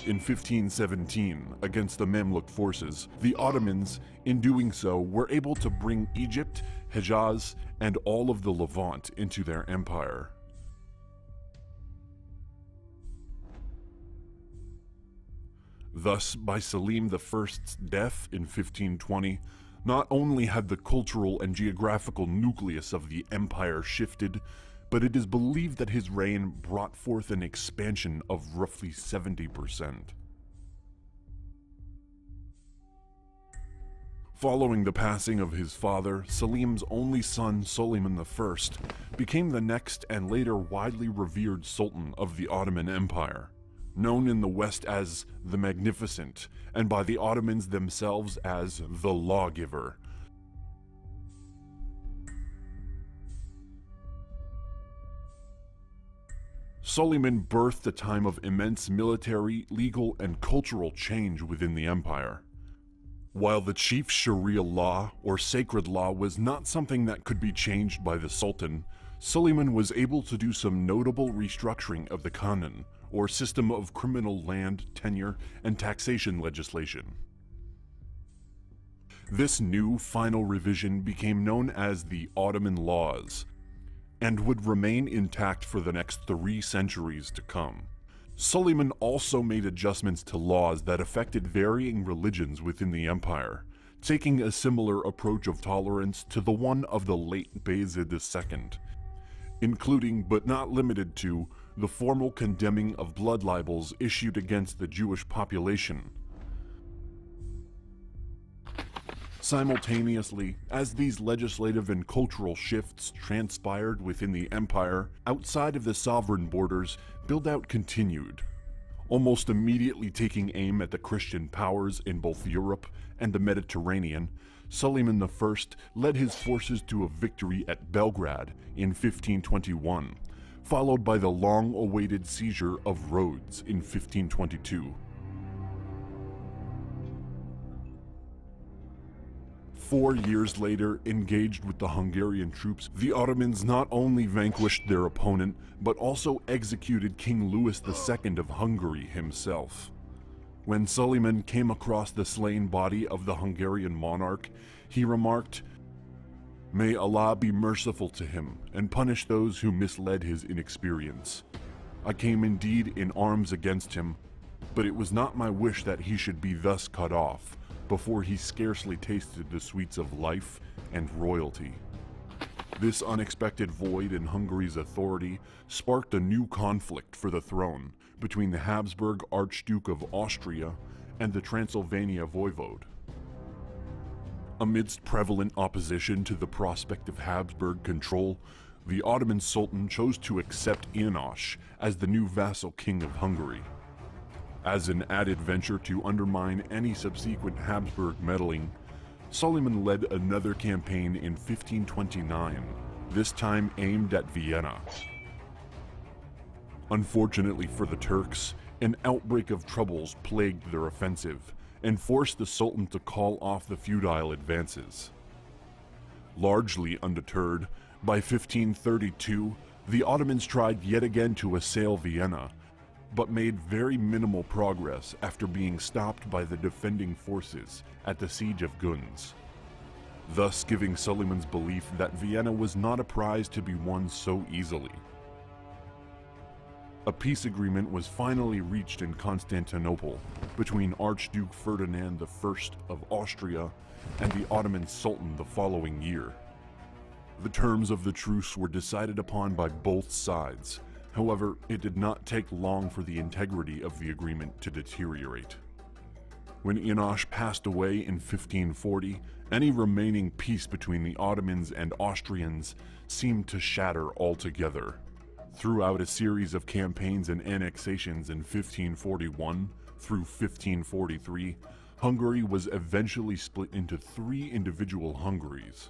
in 1517 against the Mamluk forces, the Ottomans, in doing so, were able to bring Egypt, Hejaz, and all of the Levant into their empire. Thus, by Selim I's death in 1520, not only had the cultural and geographical nucleus of the empire shifted, but it is believed that his reign brought forth an expansion of roughly 70%. Following the passing of his father, Selim's only son, Suleiman I, became the next and later widely revered Sultan of the Ottoman Empire, known in the West as the Magnificent, and by the Ottomans themselves as the Lawgiver. Suleiman birthed a time of immense military, legal, and cultural change within the empire. While the chief Sharia law, or sacred law, was not something that could be changed by the Sultan, Suleiman was able to do some notable restructuring of the Kanun, or system of criminal land, tenure, and taxation legislation. This new final revision became known as the Ottoman Laws, and would remain intact for the next 3 centuries to come. Suleiman also made adjustments to laws that affected varying religions within the empire, taking a similar approach of tolerance to the one of the late Bayezid II, including but not limited to the formal condemning of blood libels issued against the Jewish population. Simultaneously, as these legislative and cultural shifts transpired within the empire, outside of the sovereign borders, build-out continued, almost immediately taking aim at the Christian powers in both Europe and the Mediterranean. Suleiman I led his forces to a victory at Belgrade in 1521, followed by the long-awaited seizure of Rhodes in 1522. 4 years later, engaged with the Hungarian troops, the Ottomans not only vanquished their opponent, but also executed King Louis II of Hungary himself. When Suleiman came across the slain body of the Hungarian monarch, he remarked, "May Allah be merciful to him and punish those who misled his inexperience. I came indeed in arms against him, but it was not my wish that he should be thus cut off, before he scarcely tasted the sweets of life and royalty." This unexpected void in Hungary's authority sparked a new conflict for the throne between the Habsburg Archduke of Austria and the Transylvania voivode. Amidst prevalent opposition to the prospect of Habsburg control, the Ottoman Sultan chose to accept János as the new vassal king of Hungary. As an added venture to undermine any subsequent Habsburg meddling, Suleiman led another campaign in 1529, this time aimed at Vienna. Unfortunately for the Turks, an outbreak of troubles plagued their offensive and forced the Sultan to call off the feudal advances. Largely undeterred, by 1532, the Ottomans tried yet again to assail Vienna, but made very minimal progress after being stopped by the defending forces at the Siege of Gunz, thus giving Suleiman's belief that Vienna was not a prize to be won so easily. A peace agreement was finally reached in Constantinople between Archduke Ferdinand I of Austria and the Ottoman Sultan the following year. The terms of the truce were decided upon by both sides. However, it did not take long for the integrity of the agreement to deteriorate. When János passed away in 1540, any remaining peace between the Ottomans and Austrians seemed to shatter altogether. Throughout a series of campaigns and annexations in 1541 through 1543, Hungary was eventually split into 3 individual Hungaries.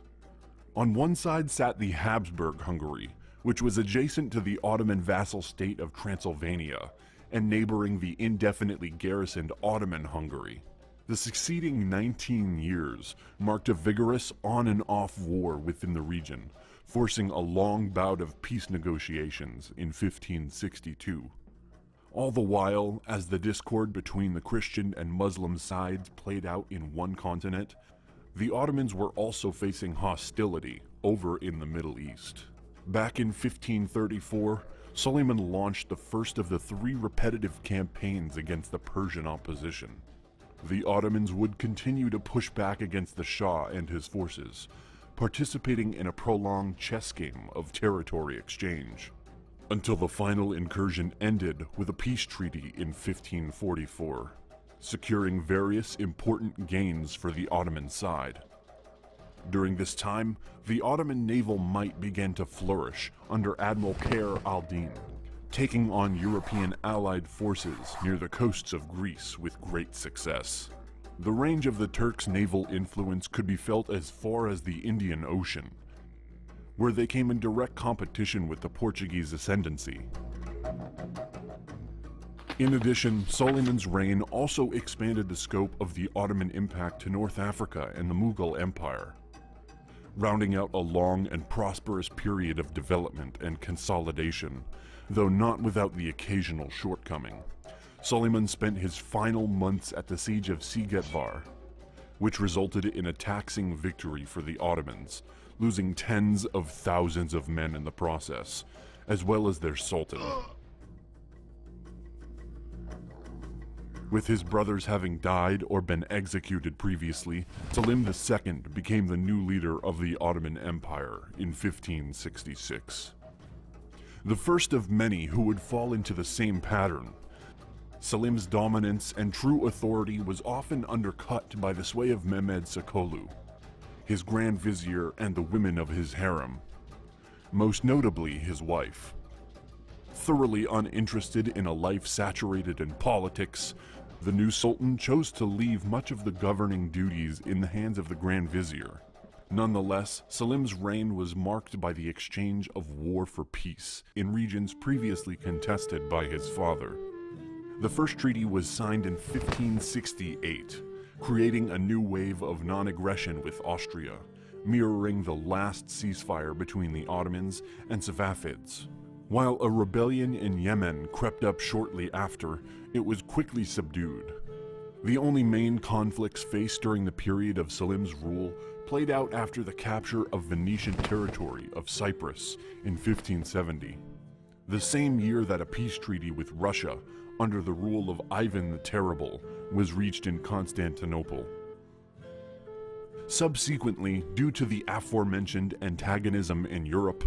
On one side sat the Habsburg Hungary, which was adjacent to the Ottoman vassal state of Transylvania and neighboring the indefinitely garrisoned Ottoman Hungary. The succeeding 19 years marked a vigorous on and off war within the region, forcing a long bout of peace negotiations in 1562. All the while, as the discord between the Christian and Muslim sides played out in one continent, the Ottomans were also facing hostility over in the Middle East. Back in 1534, Suleiman launched the first of the 3 repetitive campaigns against the Persian opposition. The Ottomans would continue to push back against the Shah and his forces, participating in a prolonged chess game of territory exchange, until the final incursion ended with a peace treaty in 1544, securing various important gains for the Ottoman side. During this time, the Ottoman naval might began to flourish under Admiral Khair al-Din, taking on European allied forces near the coasts of Greece with great success. The range of the Turks' naval influence could be felt as far as the Indian Ocean, where they came in direct competition with the Portuguese ascendancy. In addition, Suleiman's reign also expanded the scope of the Ottoman impact to North Africa and the Mughal Empire, rounding out a long and prosperous period of development and consolidation, though not without the occasional shortcoming. Suleiman spent his final months at the siege of Sigetvar, which resulted in a taxing victory for the Ottomans, losing tens of thousands of men in the process, as well as their sultan. With his brothers having died or been executed previously, Selim II became the new leader of the Ottoman Empire in 1566. The first of many who would fall into the same pattern. Selim's dominance and true authority was often undercut by the sway of Mehmed Sakolu, his Grand Vizier and the women of his harem, most notably his wife. Thoroughly uninterested in a life saturated in politics, the new Sultan chose to leave much of the governing duties in the hands of the Grand Vizier. Nonetheless, Selim's reign was marked by the exchange of war for peace in regions previously contested by his father. The first treaty was signed in 1568, creating a new wave of non-aggression with Austria, mirroring the last ceasefire between the Ottomans and Safavids. While a rebellion in Yemen crept up shortly after, it was quickly subdued. The only main conflicts faced during the period of Selim's rule played out after the capture of Venetian territory of Cyprus in 1570, the same year that a peace treaty with Russia under the rule of Ivan the Terrible was reached in Constantinople. Subsequently, due to the aforementioned antagonism in Europe,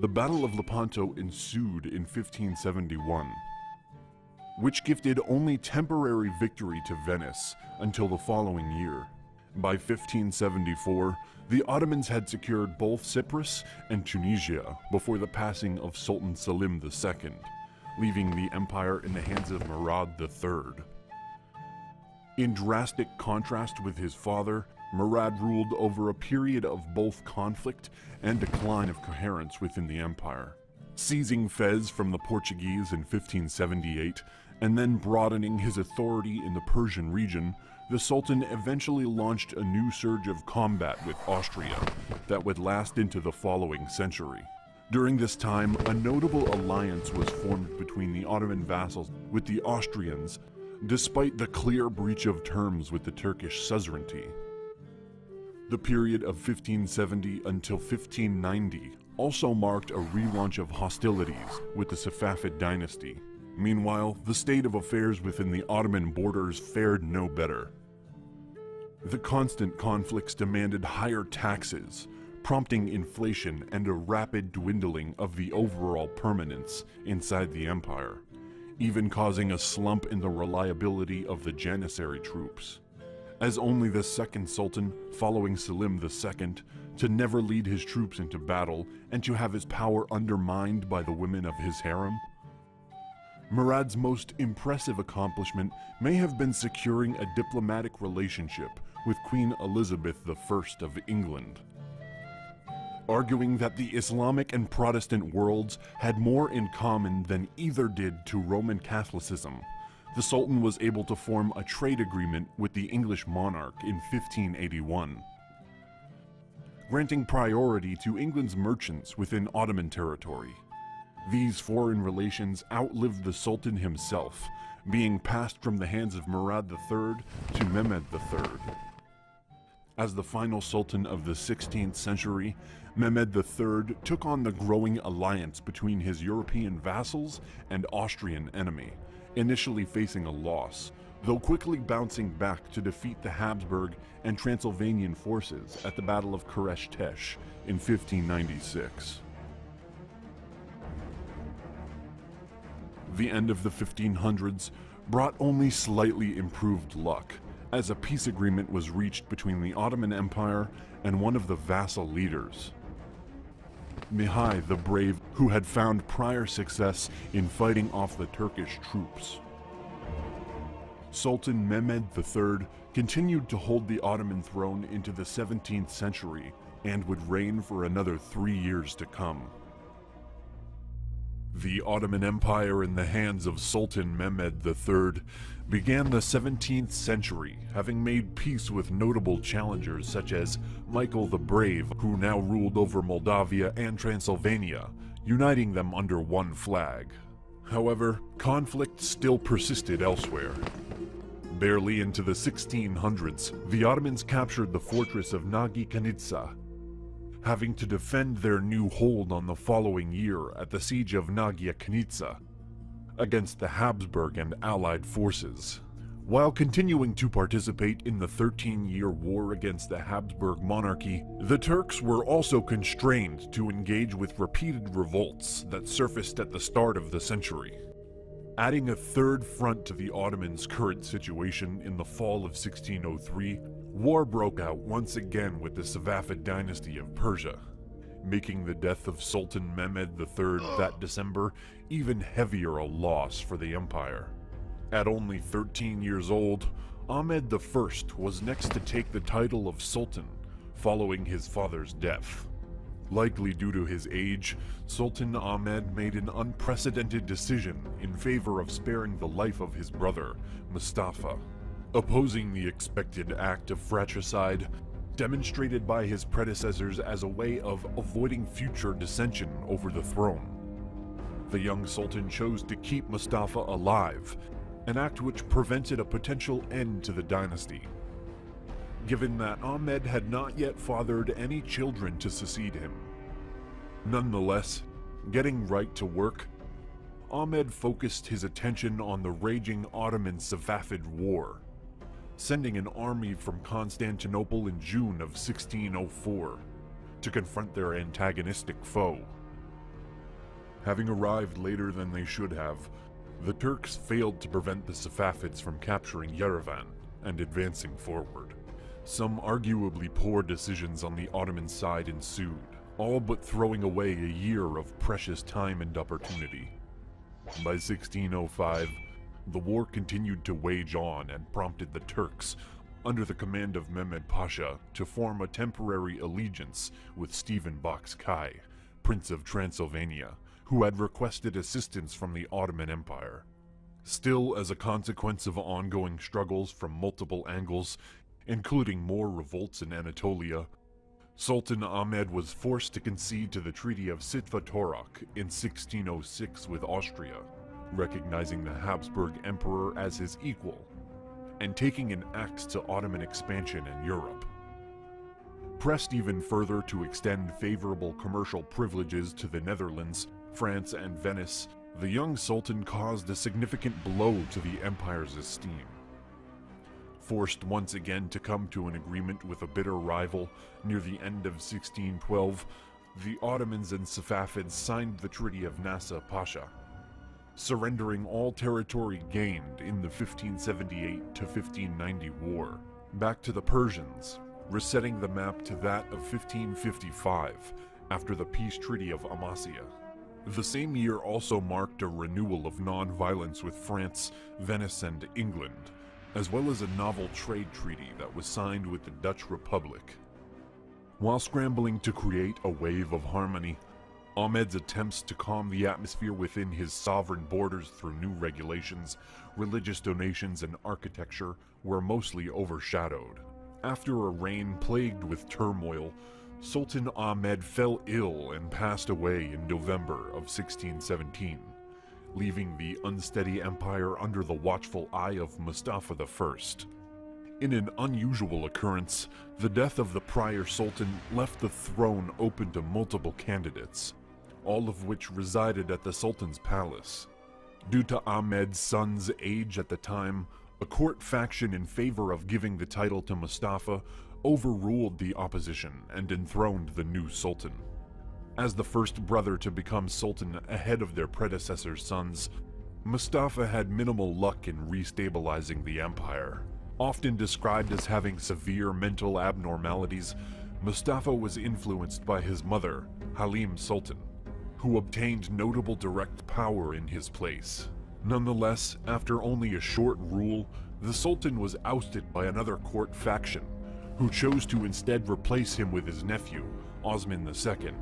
the Battle of Lepanto ensued in 1571, which gifted only temporary victory to Venice until the following year. By 1574, the Ottomans had secured both Cyprus and Tunisia before the passing of Sultan Selim II, leaving the empire in the hands of Murad III. In drastic contrast with his father, Murad ruled over a period of both conflict and decline of coherence within the empire, seizing Fez from the Portuguese in 1578 and then broadening his authority in the Persian region. The Sultan eventually launched a new surge of combat with Austria that would last into the following century. During this time, a notable alliance was formed between the Ottoman vassals with the Austrians, despite the clear breach of terms with the Turkish suzerainty. The period of 1570 until 1590 also marked a relaunch of hostilities with the Safavid dynasty. Meanwhile, the state of affairs within the Ottoman borders fared no better. The constant conflicts demanded higher taxes, prompting inflation and a rapid dwindling of the overall permanence inside the empire, even causing a slump in the reliability of the Janissary troops. As only the second Sultan, following Selim II, to never lead his troops into battle and to have his power undermined by the women of his harem. Murad's most impressive accomplishment may have been securing a diplomatic relationship with Queen Elizabeth I of England. Arguing that the Islamic and Protestant worlds had more in common than either did to Roman Catholicism, the Sultan was able to form a trade agreement with the English monarch in 1581, granting priority to England's merchants within Ottoman territory. These foreign relations outlived the Sultan himself, being passed from the hands of Murad III to Mehmed III. As the final Sultan of the 16th century, Mehmed III took on the growing alliance between his European vassals and Austrian enemy, initially facing a loss, though quickly bouncing back to defeat the Habsburg and Transylvanian forces at the Battle of Keresh-Tesh in 1596. The end of the 1500s brought only slightly improved luck, as a peace agreement was reached between the Ottoman Empire and one of the vassal leaders, Mihai the Brave, who had found prior success in fighting off the Turkish troops. Sultan Mehmed III continued to hold the Ottoman throne into the 17th century and would reign for another 3 years to come. The Ottoman Empire in the hands of Sultan Mehmed III began the 17th century, having made peace with notable challengers such as Michael the Brave, who now ruled over Moldavia and Transylvania, uniting them under one flag. However, conflict still persisted elsewhere. Barely into the 1600s, the Ottomans captured the fortress of Nagi Kanitsa, having to defend their new hold on the following year at the Siege of Nagia Kanitsa against the Habsburg and Allied forces. While continuing to participate in the 13-year war against the Habsburg monarchy, the Turks were also constrained to engage with repeated revolts that surfaced at the start of the century. Adding a third front to the Ottomans' current situation in the fall of 1603, war broke out once again with the Safavid dynasty of Persia, making the death of Sultan Mehmed III that December even heavier a loss for the empire. At only 13 years old, Ahmed I was next to take the title of Sultan, following his father's death. Likely due to his age, Sultan Ahmed made an unprecedented decision in favor of sparing the life of his brother, Mustafa, opposing the expected act of fratricide demonstrated by his predecessors as a way of avoiding future dissension over the throne. The young Sultan chose to keep Mustafa alive, an act which prevented a potential end to the dynasty. Given that Ahmed had not yet fathered any children to succeed him. Nonetheless, getting right to work, Ahmed focused his attention on the raging Ottoman-Safavid War, sending an army from Constantinople in June of 1604 to confront their antagonistic foe. Having arrived later than they should have, the Turks failed to prevent the Safavids from capturing Yerevan and advancing forward. Some arguably poor decisions on the Ottoman side ensued, all but throwing away a year of precious time and opportunity. By 1605, the war continued to wage on and prompted the Turks, under the command of Mehmed Pasha, to form a temporary allegiance with Stephen Box-Kai, Prince of Transylvania, who had requested assistance from the Ottoman Empire. Still, as a consequence of ongoing struggles from multiple angles, including more revolts in Anatolia, Sultan Ahmed was forced to concede to the Treaty of Sitva-Torak in 1606 with Austria, recognizing the Habsburg Emperor as his equal, and taking an axe to Ottoman expansion in Europe. Pressed even further to extend favorable commercial privileges to the Netherlands, France, and Venice, the young Sultan caused a significant blow to the empire's esteem. Forced once again to come to an agreement with a bitter rival near the end of 1612, the Ottomans and Safavids signed the Treaty of Nasa Pasha, surrendering all territory gained in the 1578 to 1590 war back to the Persians, resetting the map to that of 1555 after the peace treaty of Amasya. The same year also marked a renewal of non-violence with France, Venice, and England, as well as a novel trade treaty that was signed with the Dutch Republic. While scrambling to create a wave of harmony, Ahmed's attempts to calm the atmosphere within his sovereign borders through new regulations, religious donations, and architecture were mostly overshadowed. After a reign plagued with turmoil, Sultan Ahmed fell ill and passed away in November of 1617, leaving the unsteady empire under the watchful eye of Mustafa I. In an unusual occurrence, the death of the prior sultan left the throne open to multiple candidates, all of which resided at the sultan's palace. Due to Ahmed's son's age at the time, a court faction in favor of giving the title to Mustafa overruled the opposition and enthroned the new sultan. As the first brother to become sultan ahead of their predecessor sons, Mustafa had minimal luck in restabilizing the empire. Often described as having severe mental abnormalities, Mustafa was influenced by his mother, Halim Sultan, who obtained notable direct power in his place. Nonetheless, after only a short rule, the Sultan was ousted by another court faction, who chose to instead replace him with his nephew, Osman II.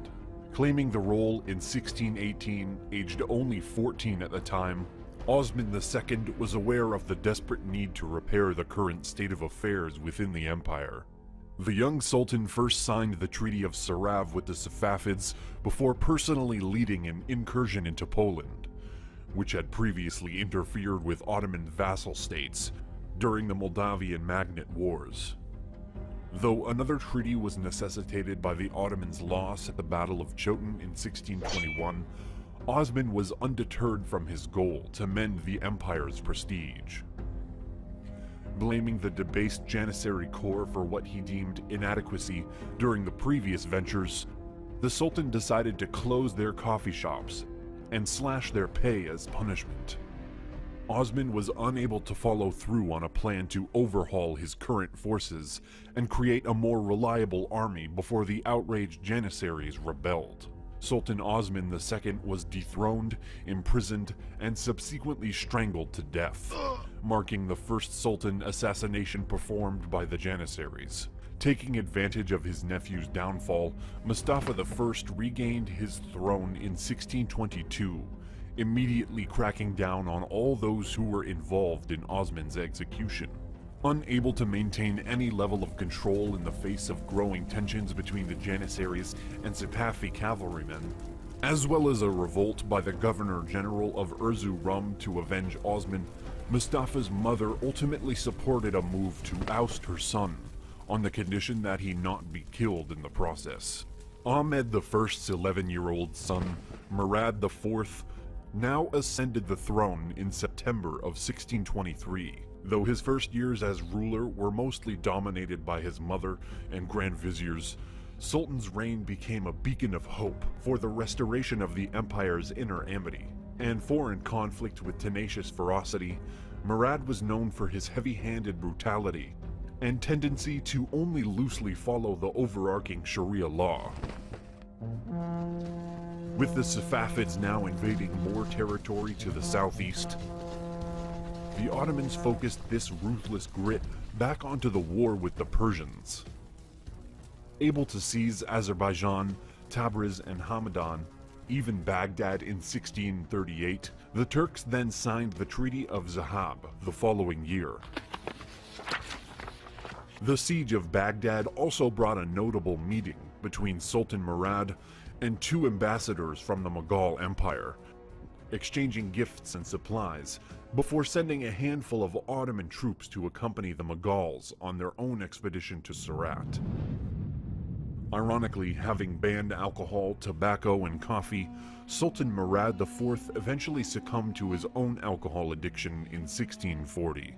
Claiming the role in 1618, aged only 14 at the time, Osman II was aware of the desperate need to repair the current state of affairs within the empire. The young sultan first signed the Treaty of Sarav with the Safavids before personally leading an incursion into Poland, which had previously interfered with Ottoman vassal states during the Moldavian Magnate Wars. Though another treaty was necessitated by the Ottomans' loss at the Battle of Chotin in 1621, Osman was undeterred from his goal to mend the empire's prestige. Blaming the debased Janissary Corps for what he deemed inadequacy during the previous ventures, the Sultan decided to close their coffee shops and slash their pay as punishment. Osman was unable to follow through on a plan to overhaul his current forces and create a more reliable army before the outraged Janissaries rebelled. Sultan Osman II was dethroned, imprisoned, and subsequently strangled to death, marking the first Sultan assassination performed by the Janissaries. Taking advantage of his nephew's downfall, Mustafa I regained his throne in 1622, immediately cracking down on all those who were involved in Osman's execution. Unable to maintain any level of control in the face of growing tensions between the Janissaries and Safavi cavalrymen, as well as a revolt by the Governor-General of Erzurum to avenge Osman, Mustafa's mother ultimately supported a move to oust her son, on the condition that he not be killed in the process. Ahmed I's 11-year-old son, Murad IV, now ascended the throne in September of 1623. Though his first years as ruler were mostly dominated by his mother and grand viziers, Sultan's reign became a beacon of hope for the restoration of the empire's inner amity. And foreign conflict with tenacious ferocity, Murad was known for his heavy-handed brutality and tendency to only loosely follow the overarching Sharia law. With the Safavids now invading more territory to the southeast, the Ottomans focused this ruthless grit back onto the war with the Persians. Able to seize Azerbaijan, Tabriz, and Hamadan, even Baghdad in 1638, the Turks then signed the Treaty of Zahab the following year. The siege of Baghdad also brought a notable meeting between Sultan Murad and two ambassadors from the Mughal Empire, exchanging gifts and supplies, before sending a handful of Ottoman troops to accompany the Mughals on their own expedition to Surat. Ironically, having banned alcohol, tobacco, and coffee, Sultan Murad IV eventually succumbed to his own alcohol addiction in 1640.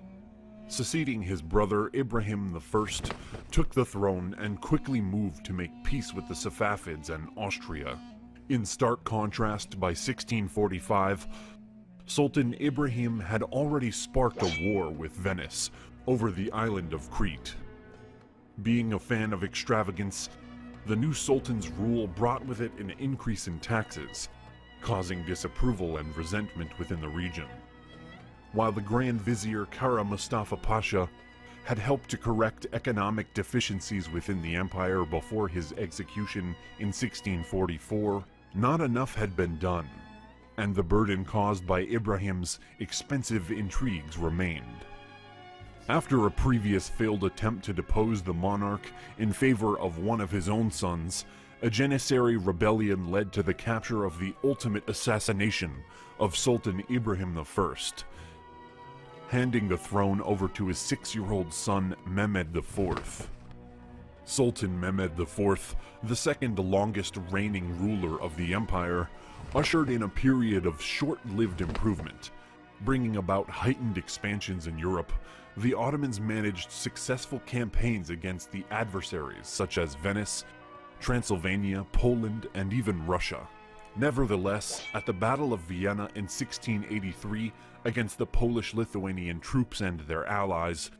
Succeeding his brother Ibrahim I took the throne and quickly moved to make peace with the Safavids and Austria. In stark contrast, by 1645, Sultan Ibrahim had already sparked a war with Venice over the island of Crete. Being a fan of extravagance, the new sultan's rule brought with it an increase in taxes, causing disapproval and resentment within the region. While the Grand Vizier Kara Mustafa Pasha had helped to correct economic deficiencies within the empire before his execution in 1644, not enough had been done, and the burden caused by Ibrahim's expensive intrigues remained. After a previous failed attempt to depose the monarch in favor of one of his own sons, a Janissary rebellion led to the capture of the ultimate assassination of Sultan Ibrahim I, handing the throne over to his 6-year-old son Mehmed IV. Sultan Mehmed IV, the second longest reigning ruler of the empire, ushered in a period of short-lived improvement. Bringing about heightened expansions in Europe, the Ottomans managed successful campaigns against the adversaries such as Venice, Transylvania, Poland, and even Russia. Nevertheless, at the Battle of Vienna in 1683 against the Polish-Lithuanian troops and their allies,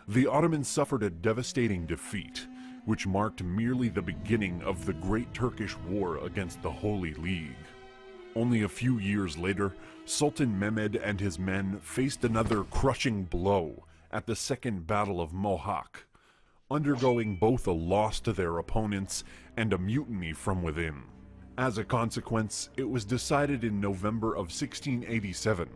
the Ottomans suffered a devastating defeat, which marked merely the beginning of the Great Turkish War against the Holy League. Only a few years later, Sultan Mehmed and his men faced another crushing blow at the Second Battle of Mohacs, undergoing both a loss to their opponents and a mutiny from within. As a consequence, it was decided in November of 1687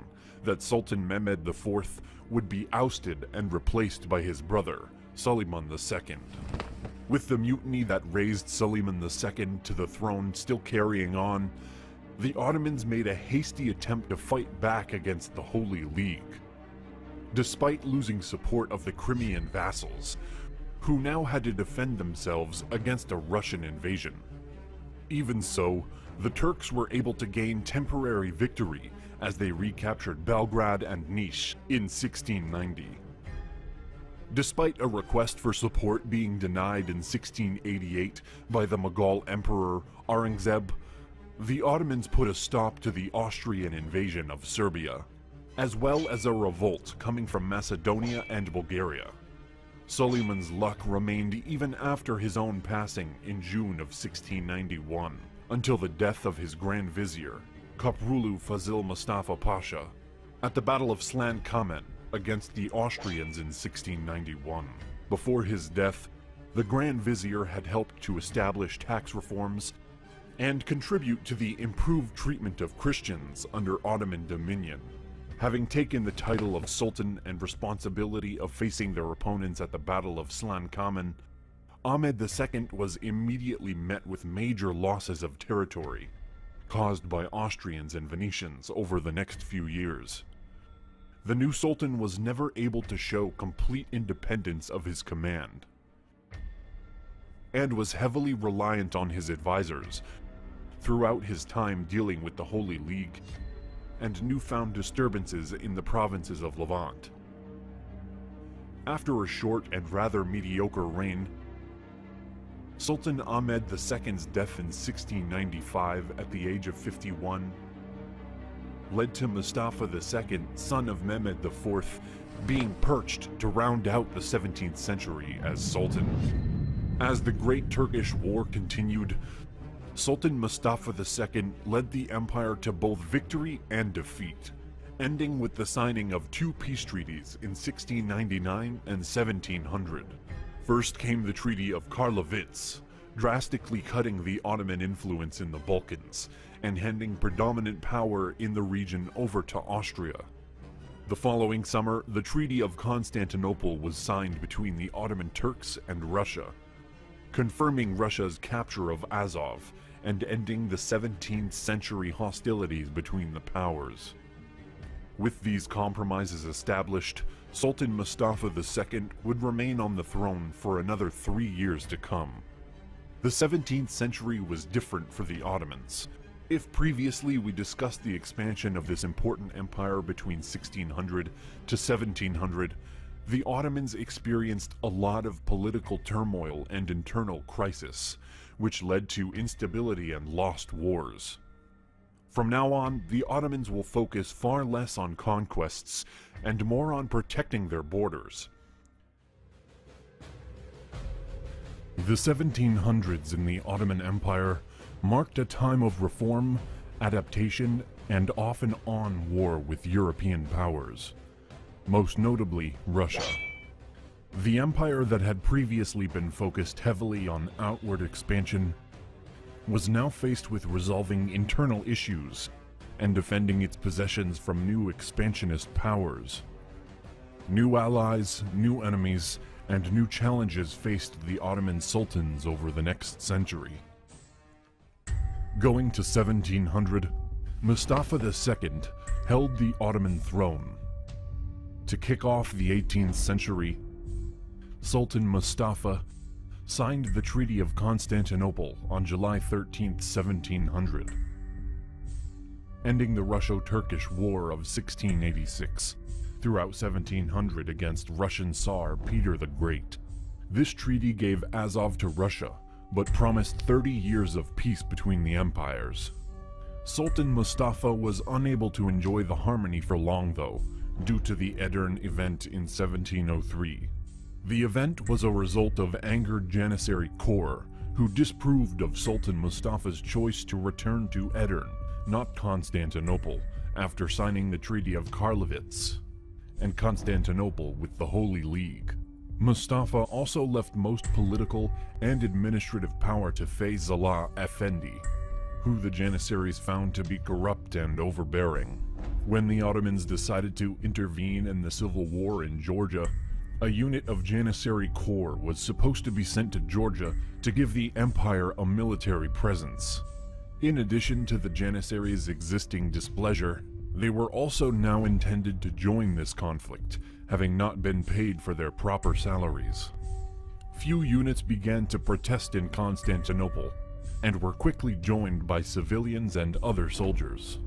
that Sultan Mehmed IV would be ousted and replaced by his brother, Suleiman II. With the mutiny that raised Suleiman II to the throne still carrying on, the Ottomans made a hasty attempt to fight back against the Holy League. Despite losing support of the Crimean vassals, who now had to defend themselves against a Russian invasion. Even so, the Turks were able to gain temporary victory as they recaptured Belgrade and Niš in 1690. Despite a request for support being denied in 1688 by the Mughal Emperor Aurangzeb, the Ottomans put a stop to the Austrian invasion of Serbia, as well as a revolt coming from Macedonia and Bulgaria. Suleiman's luck remained even after his own passing in June of 1691, until the death of his Grand Vizier, Kurulu Fazil Mustafa Pasha, at the Battle of Slan Kamen against the Austrians in 1691. Before his death, the Grand Vizier had helped to establish tax reforms and contribute to the improved treatment of Christians under Ottoman dominion. Having taken the title of Sultan and responsibility of facing their opponents at the Battle of Slan Kamen, Ahmed II was immediately met with major losses of territory, caused by Austrians and Venetians over the next few years. The new Sultan was never able to show complete independence of his command, and was heavily reliant on his advisors throughout his time dealing with the Holy League and newfound disturbances in the provinces of Levant. After a short and rather mediocre reign, Sultan Ahmed II's death in 1695 at the age of 51 led to Mustafa II, son of Mehmed IV, being perched to round out the 17th century as Sultan. As the Great Turkish War continued, Sultan Mustafa II led the empire to both victory and defeat, ending with the signing of 2 peace treaties in 1699 and 1700. First came the Treaty of Karlovitz, drastically cutting the Ottoman influence in the Balkans and handing predominant power in the region over to Austria. The following summer, the Treaty of Constantinople was signed between the Ottoman Turks and Russia, confirming Russia's capture of Azov and ending the 17th century hostilities between the powers. With these compromises established, Sultan Mustafa II would remain on the throne for another 3 years to come. The 17th century was different for the Ottomans. If previously we discussed the expansion of this important empire between 1600 to 1700, the Ottomans experienced a lot of political turmoil and internal crisis, which led to instability and lost wars. From now on, the Ottomans will focus far less on conquests and more on protecting their borders. The 1700s in the Ottoman Empire marked a time of reform, adaptation, and off and on war with European powers, most notably Russia. The empire that had previously been focused heavily on outward expansion was now faced with resolving internal issues and defending its possessions from new expansionist powers. New allies, new enemies, and new challenges faced the Ottoman sultans over the next century. Going to 1700, Mustafa II held the Ottoman throne. To kick off the 18th century, Sultan Mustafa signed the Treaty of Constantinople on July 13, 1700, ending the Russo-Turkish War of 1686 throughout 1700 against Russian Tsar Peter the Great. This treaty gave Azov to Russia, but promised 30 years of peace between the empires. Sultan Mustafa was unable to enjoy the harmony for long though, due to the Edirne event in 1703. The event was a result of angered Janissary corps, who disapproved of Sultan Mustafa's choice to return to Edirne, not Constantinople, after signing the Treaty of Karlowitz and Constantinople with the Holy League. Mustafa also left most political and administrative power to Feyzullah Efendi, who the Janissaries found to be corrupt and overbearing. When the Ottomans decided to intervene in the civil war in Georgia, a unit of Janissary corps was supposed to be sent to Georgia to give the empire a military presence. In addition to the Janissaries' existing displeasure, they were also now intended to join this conflict, having not been paid for their proper salaries. Few units began to protest in Constantinople, and were quickly joined by civilians and other soldiers.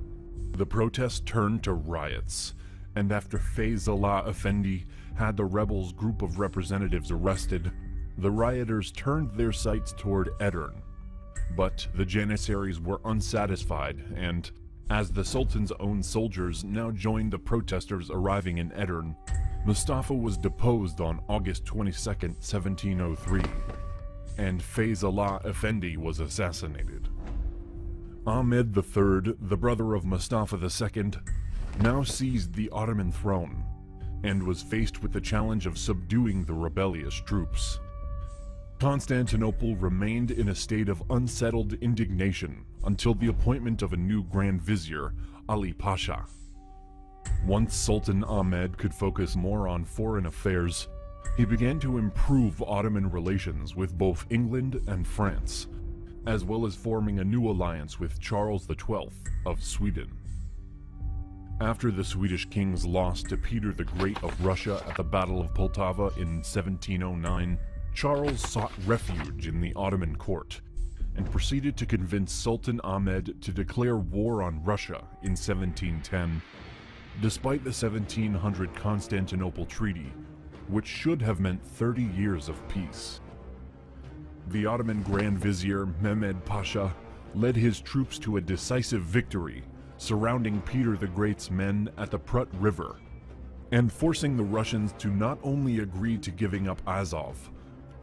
The protests turned to riots, and after Feyzullah Efendi had the rebels' group of representatives arrested, the rioters turned their sights toward Edirne. But the Janissaries were unsatisfied, and as the Sultan's own soldiers now joined the protesters arriving in Edirne, Mustafa was deposed on August 22, 1703, and Feyzullah Efendi was assassinated. Ahmed III, the brother of Mustafa II, now seized the Ottoman throne, and was faced with the challenge of subduing the rebellious troops. Constantinople remained in a state of unsettled indignation until the appointment of a new Grand Vizier, Ali Pasha. Once Sultan Ahmed could focus more on foreign affairs, he began to improve Ottoman relations with both England and France, as well as forming a new alliance with Charles XII of Sweden. After the Swedish king's loss to Peter the Great of Russia at the Battle of Poltava in 1709, Charles sought refuge in the Ottoman court, and proceeded to convince Sultan Ahmed to declare war on Russia in 1710, despite the 1700 Constantinople Treaty, which should have meant 30 years of peace. The Ottoman Grand Vizier Mehmed Pasha led his troops to a decisive victory, surrounding Peter the Great's men at the Prut River, and forcing the Russians to not only agree to giving up Azov,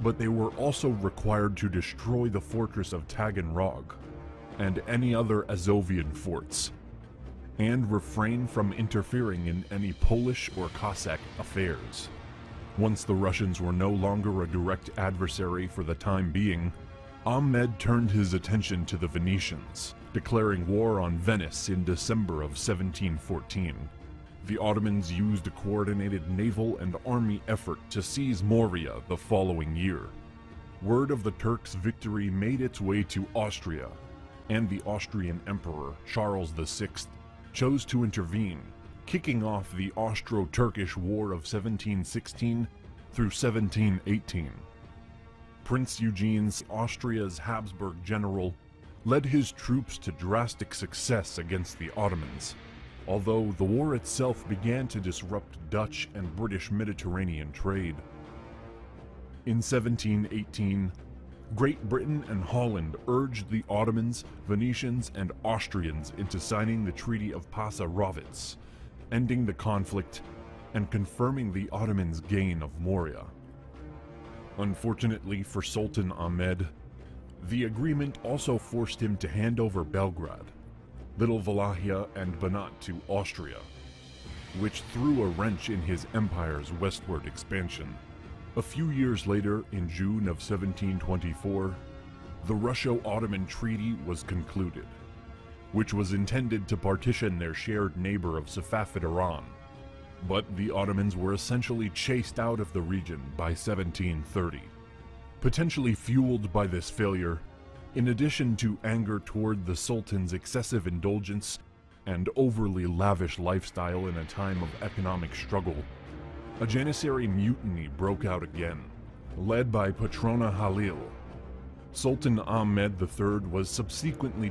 but they were also required to destroy the fortress of Taganrog and any other Azovian forts, and refrain from interfering in any Polish or Cossack affairs. Once the Russians were no longer a direct adversary for the time being, Ahmed turned his attention to the Venetians, declaring war on Venice in December of 1714. The Ottomans used a coordinated naval and army effort to seize Morea the following year. Word of the Turks' victory made its way to Austria, and the Austrian Emperor Charles VI chose to intervene, kicking off the Austro-Turkish War of 1716 through 1718. Prince Eugene, Austria's Habsburg general, led his troops to drastic success against the Ottomans, although the war itself began to disrupt Dutch and British Mediterranean trade. In 1718, Great Britain and Holland urged the Ottomans, Venetians, and Austrians into signing the Treaty of Passarowitz, ending the conflict and confirming the Ottomans' gain of Morea. Unfortunately for Sultan Ahmed, the agreement also forced him to hand over Belgrade, Little Wallachia, and Banat to Austria, which threw a wrench in his empire's westward expansion. A few years later, in June of 1724, the Russo-Ottoman Treaty was concluded, which was intended to partition their shared neighbor of Safavid Iran. But the Ottomans were essentially chased out of the region by 1730. Potentially fueled by this failure, in addition to anger toward the Sultan's excessive indulgence and overly lavish lifestyle in a time of economic struggle, a Janissary mutiny broke out again, led by Patrona Halil. Sultan Ahmed III was subsequently